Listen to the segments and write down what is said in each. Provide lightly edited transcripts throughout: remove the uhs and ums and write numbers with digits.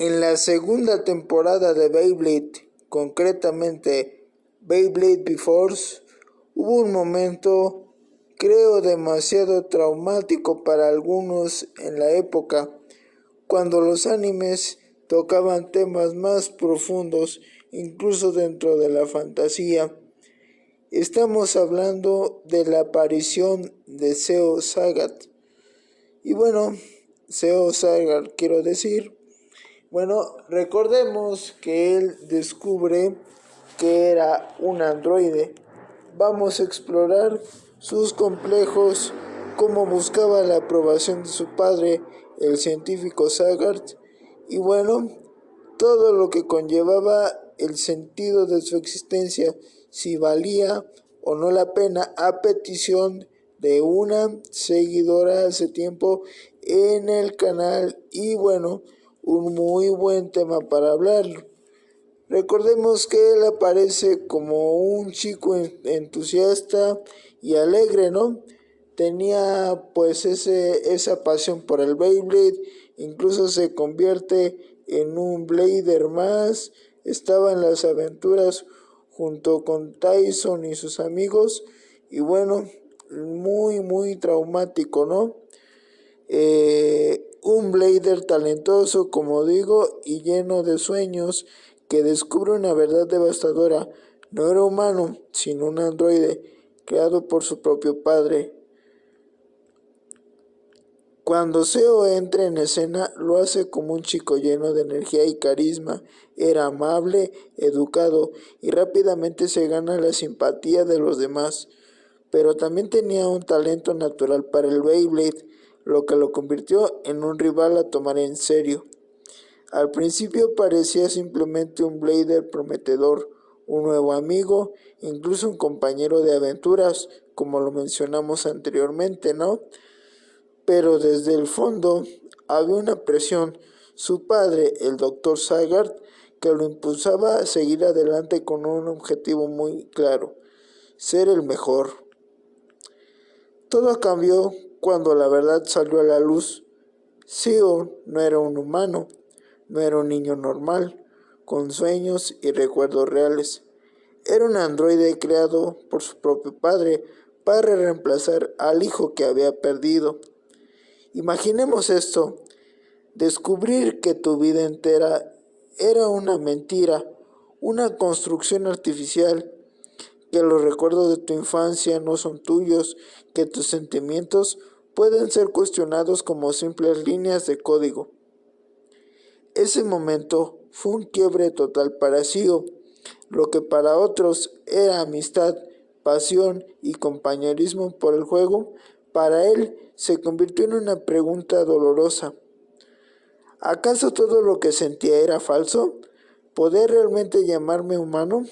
En la segunda temporada de Beyblade, concretamente Beyblade B-Force, hubo un momento, creo, demasiado traumático para algunos en la época, cuando los animes tocaban temas más profundos, incluso dentro de la fantasía. Estamos hablando de la aparición de Seo Sagat. Y bueno, Seo Sagat quiero decir, bueno, recordemos que él descubre que era un androide. Vamos a explorar sus complejos, cómo buscaba la aprobación de su padre, el científico Sagat, y bueno, todo lo que conllevaba el sentido de su existencia, si valía o no la pena, a petición de una seguidora hace tiempo en el canal. Y bueno, un muy buen tema para hablarlo. Recordemos que él aparece como un chico entusiasta y alegre, ¿no? Tenía pues esa pasión por el Beyblade, incluso se convierte en un Blader más, estaba en las aventuras junto con Tyson y sus amigos, y bueno, muy traumático, ¿no? Un Blader talentoso, como digo, y lleno de sueños, que descubre una verdad devastadora: no era humano, sino un androide, creado por su propio padre. Cuando Seo entra en escena, lo hace como un chico lleno de energía y carisma. Era amable, educado y rápidamente se gana la simpatía de los demás. Pero también tenía un talento natural para el Beyblade, lo que lo convirtió en un rival a tomar en serio. Al principio parecía simplemente un Blader prometedor, un nuevo amigo, incluso un compañero de aventuras, como lo mencionamos anteriormente, ¿no? Pero desde el fondo había una presión. Su padre, el Dr. Sagat, que lo impulsaba a seguir adelante con un objetivo muy claro: ser el mejor. Todo cambió cuando la verdad salió a la luz. Seo no era un humano, no era un niño normal, con sueños y recuerdos reales. Era un androide creado por su propio padre para reemplazar al hijo que había perdido. Imaginemos esto: descubrir que tu vida entera era una mentira, una construcción artificial, que los recuerdos de tu infancia no son tuyos, que tus sentimientos pueden ser cuestionados como simples líneas de código. Ese momento fue un quiebre total para Seo. Lo que para otros era amistad, pasión y compañerismo por el juego, para él se convirtió en una pregunta dolorosa: ¿acaso todo lo que sentía era falso? ¿Poder realmente llamarme humano?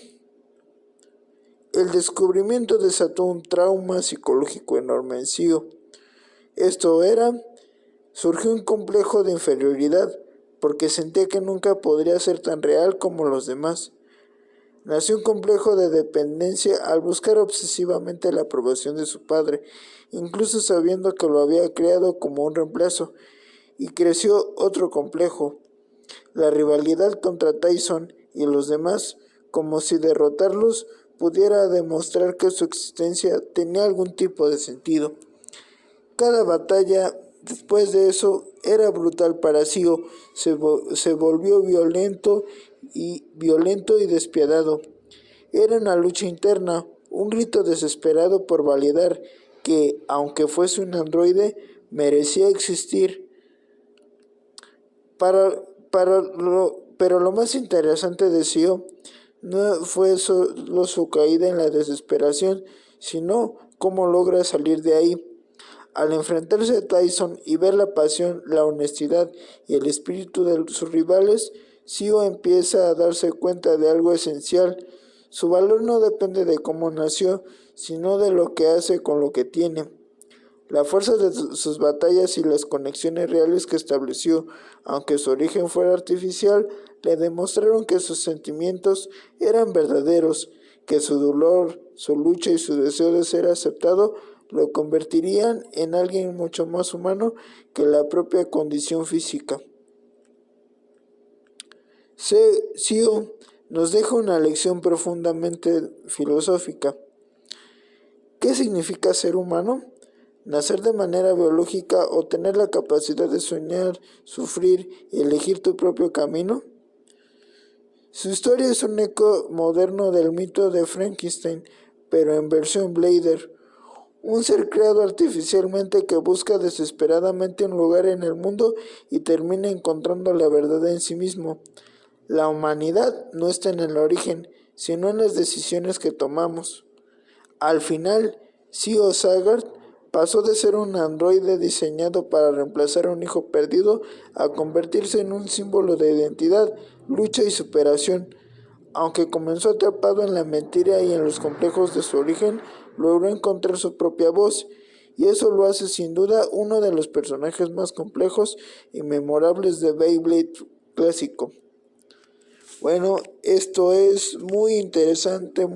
El descubrimiento desató un trauma psicológico enorme en Seo. Surgió un complejo de inferioridad, porque sentía que nunca podría ser tan real como los demás. Nació un complejo de dependencia al buscar obsesivamente la aprobación de su padre, incluso sabiendo que lo había creado como un reemplazo. Y creció otro complejo: la rivalidad contra Tyson y los demás, como si derrotarlos pudiera demostrar que su existencia tenía algún tipo de sentido. Cada batalla después de eso era brutal para Seo. Se volvió violento y despiadado. Era una lucha interna, un grito desesperado por validar que, aunque fuese un androide, merecía existir. Pero lo más interesante de Seo no fue solo su caída en la desesperación, sino cómo logra salir de ahí. Al enfrentarse a Tyson y ver la pasión, la honestidad y el espíritu de sus rivales, Seo empieza a darse cuenta de algo esencial: su valor no depende de cómo nació, sino de lo que hace con lo que tiene. La fuerza de sus batallas y las conexiones reales que estableció, aunque su origen fuera artificial, le demostraron que sus sentimientos eran verdaderos, que su dolor, su lucha y su deseo de ser aceptado lo convertirían en alguien mucho más humano que la propia condición física. Sio nos deja una lección profundamente filosófica. ¿Qué significa ser humano? Nacer de manera biológica o tener la capacidad de soñar, sufrir y elegir tu propio camino. Su historia es un eco moderno del mito de Frankenstein, pero en versión Blader, un ser creado artificialmente que busca desesperadamente un lugar en el mundo y termina encontrando la verdad en sí mismo. La humanidad no está en el origen, sino en las decisiones que tomamos. Al final, Sio Sagart pasó de ser un androide diseñado para reemplazar a un hijo perdido a convertirse en un símbolo de identidad, lucha y superación. Aunque comenzó atrapado en la mentira y en los complejos de su origen, logró encontrar su propia voz, y eso lo hace sin duda uno de los personajes más complejos y memorables de Beyblade clásico. Bueno, esto es muy interesante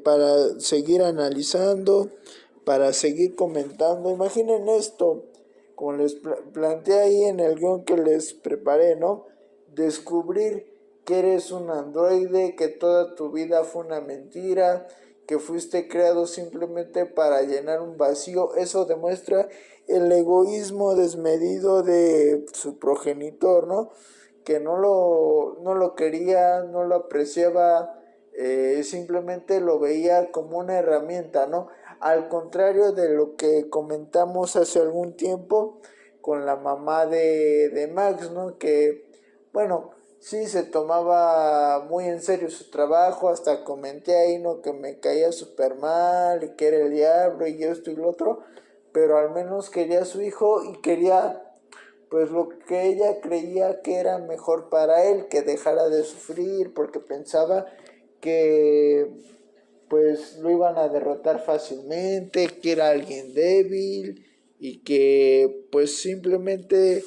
para seguir analizando, para seguir comentando. Imaginen esto, como les planteé ahí en el guión que les preparé, ¿no? Descubrir que eres un androide, que toda tu vida fue una mentira, que fuiste creado simplemente para llenar un vacío. Eso demuestra el egoísmo desmedido de su progenitor, ¿no? Que no lo quería, no lo apreciaba, simplemente lo veía como una herramienta, ¿no? Al contrario de lo que comentamos hace algún tiempo con la mamá de Max, ¿no? Que, bueno, sí se tomaba muy en serio su trabajo, hasta comenté ahí, ¿no? Que me caía súper mal y que era el diablo y esto y lo otro, pero al menos quería a su hijo y quería pues lo que ella creía que era mejor para él, que dejara de sufrir, porque pensaba que pues lo iban a derrotar fácilmente, que era alguien débil y que pues simplemente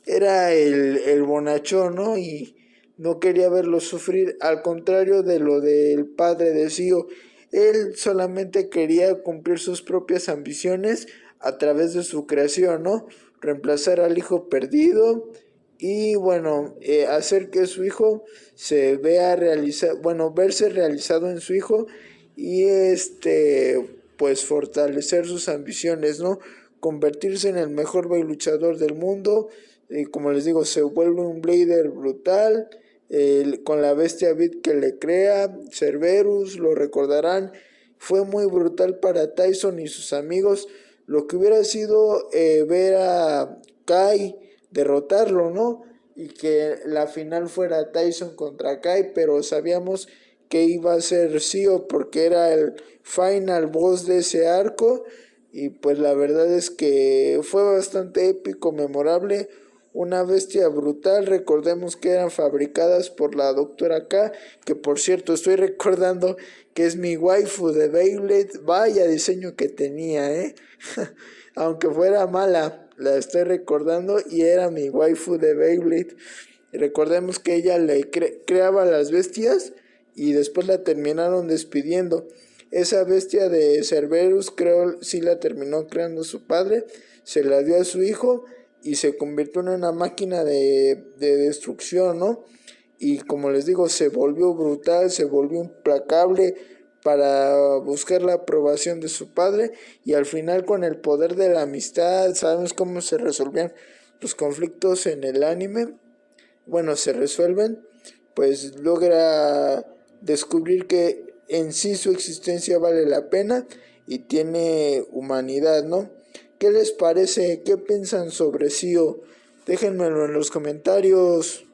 era el bonachón, ¿no? Y no quería verlo sufrir, al contrario de lo del padre de Sio. Él solamente quería cumplir sus propias ambiciones a través de su creación, ¿no? Reemplazar al hijo perdido y bueno, hacer que su hijo se vea realizado, bueno, verse realizado en su hijo y pues fortalecer sus ambiciones, ¿no? Convertirse en el mejor luchador del mundo. Y como les digo, se vuelve un Blader brutal, con la bestia Beat que le crea. Cerberus, lo recordarán, fue muy brutal para Tyson y sus amigos. Lo que hubiera sido ver a Kai derrotarlo, ¿no? Y que la final fuera Tyson contra Kai, pero sabíamos que iba a ser Sio porque era el final boss de ese arco. Y pues la verdad es que fue bastante épico, memorable, una bestia brutal. Recordemos que eran fabricadas por la doctora K, que por cierto estoy recordando que es mi waifu de Beyblade. Vaya diseño que tenía, aunque fuera mala, la estoy recordando y era mi waifu de Beyblade. Recordemos que ella le creaba las bestias y después la terminaron despidiendo. Esa bestia de Cerberus creo sí la terminó creando su padre, se la dio a su hijo y se convirtió en una máquina de destrucción, ¿no? Y como les digo, se volvió brutal, se volvió implacable para buscar la aprobación de su padre y al final con el poder de la amistad, sabemos cómo se resolvían los conflictos en el anime, bueno, se resuelven, pues logra descubrir que en sí su existencia vale la pena y tiene humanidad, ¿no? ¿Qué les parece? ¿Qué piensan sobre Sio? Déjenmelo en los comentarios.